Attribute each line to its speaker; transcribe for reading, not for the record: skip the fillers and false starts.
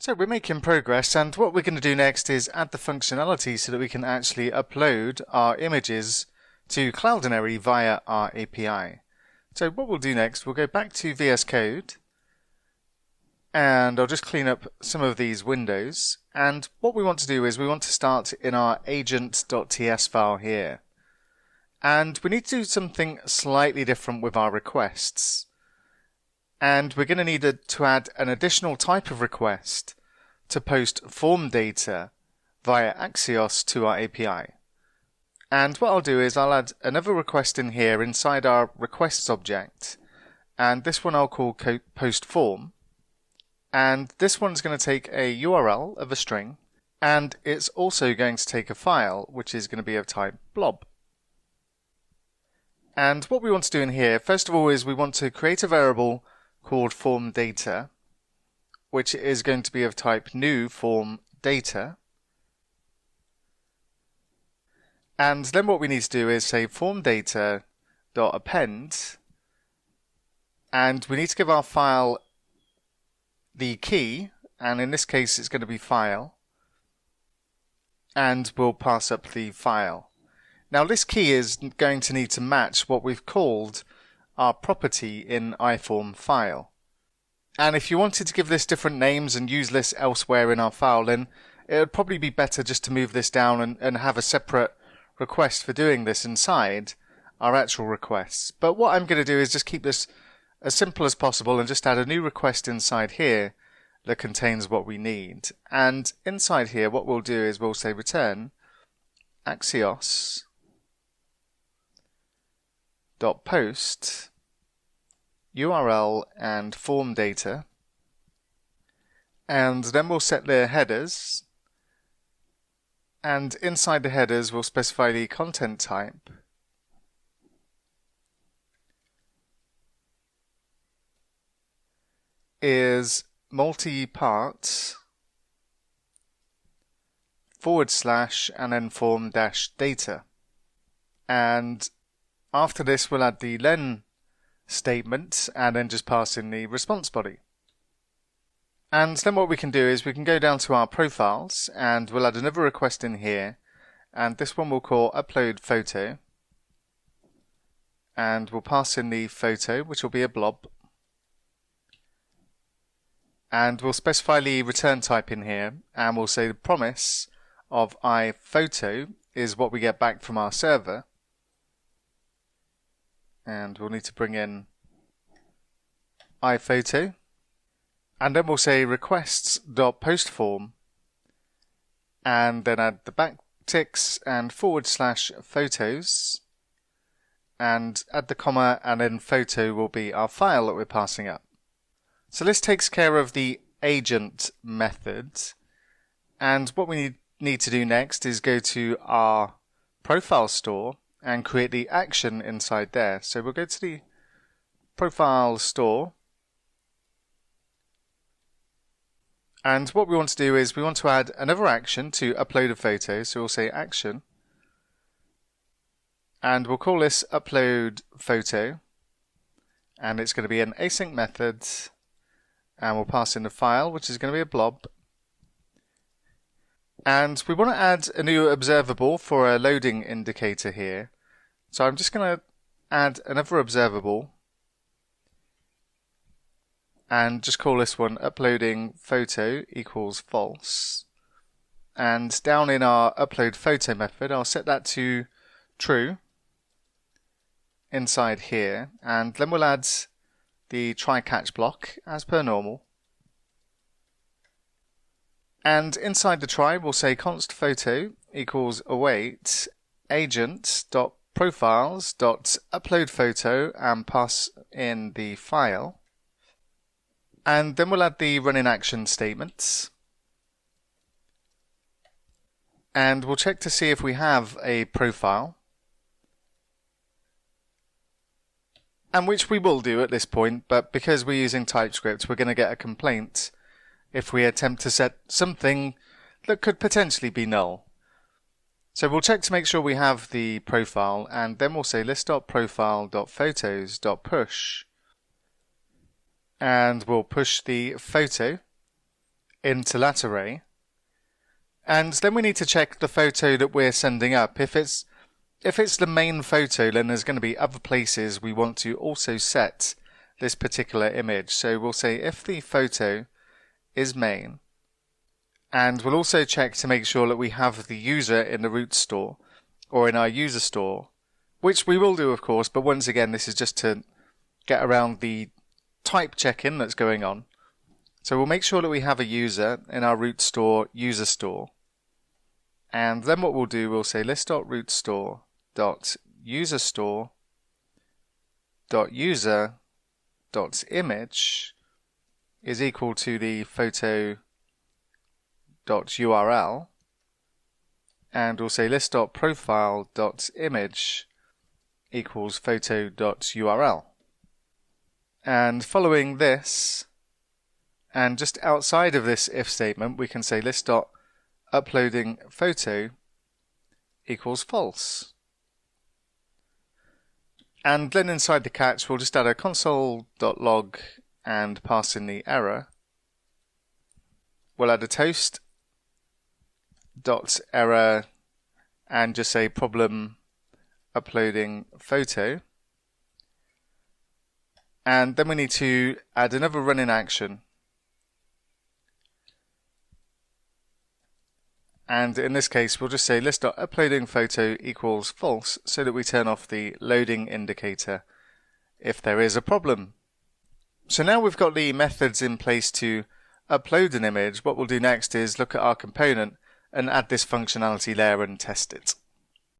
Speaker 1: So we're making progress, and what we're going to do next is add the functionality so that we can actually upload our images to Cloudinary via our API. So what we'll do next, we'll go back to VS Code, and I'll just clean up some of these windows. And what we want to do is we want to start in our agent.ts file here. And we need to do something slightly different with our requests. And we're going to need to add an additional type of request to post form data via Axios to our API. And what I'll do is I'll add another request in here inside our requests object, and this one I'll call post form. And this one's going to take a URL of a string, and it's also going to take a file which is going to be of type blob. And what we want to do in here, first of all, is we want to create a variable called form data, which is going to be of type new form data. And then what we need to do is say form data dot append, and we need to give our file the key, and in this case it's going to be file, and we'll pass up the file. Now this key is going to need to match what we've called our property in iForm file. And if you wanted to give this different names and use this elsewhere in our file, then it would probably be better just to move this down and have a separate request for doing this inside our actual requests. But what I'm going to do is just keep this as simple as possible and just add a new request inside here that contains what we need. And inside here what we'll do is we'll say return Axios dot post URL and form data, and then we'll set their headers, and inside the headers we'll specify the content type, is multi-part / and then form dash data. And after this we'll add the len statement and then just pass in the response body. And then what we can do is we can go down to our profiles and we'll add another request in here, and this one we'll call upload photo, and we'll pass in the photo, which will be a blob, and we'll specify the return type in here, and we'll say the promise of iPhoto is what we get back from our server. And we'll need to bring in iPhoto, and then we'll say requests.postForm, and then add the backticks and / photos, and add the comma, and then photo will be our file that we're passing up. So this takes care of the agent method, and what we need to do next is go to our profile store and create the action inside there. So we'll go to the profile store, and what we want to do is we want to add another action to upload a photo. So we'll say action, and we'll call this upload photo, and it's going to be an async method, and we'll pass in the file, which is going to be a blob. And we want to add a new observable for a loading indicator here. So I'm just going to add another observable and just call this one uploading photo equals false. And down in our upload photo method, I'll set that to true inside here, and then we'll add the try catch block as per normal. And inside the try we'll say const photo equals await agent.profiles.upload photo and pass in the file. And then we'll add the running action statements. And we'll check to see if we have a profile, and which we will do at this point, but because we're using TypeScript we're going to get a complaint if we attempt to set something that could potentially be null. So we'll check to make sure we have the profile, and then we'll say list.profile.photos.push, and we'll push the photo into lat array. And then we need to check the photo that we're sending up. If it's the main photo, then there's going to be other places we want to also set this particular image. So we'll say if the photo is main, and we'll also check to make sure that we have the user in the root store or in our user store, which we will do of course, but once again this is just to get around the type check-in that's going on. So we'll make sure that we have a user in our root store user store. And then what we'll do, we'll say list.rootstore.user.image is equal to the photo.url, and we'll say list.profile.image equals photo.url. And following this, and just outside of this if statement, we can say list.uploadingPhoto equals false. And then inside the catch, we'll just add a console.log and pass in the error. We'll add a toast.error and just say problem uploading photo. And then we need to add another running action. And in this case, we'll just say list.uploadingPhoto equals false so that we turn off the loading indicator if there is a problem. So now we've got the methods in place to upload an image, what we'll do next is look at our component and add this functionality there and test it.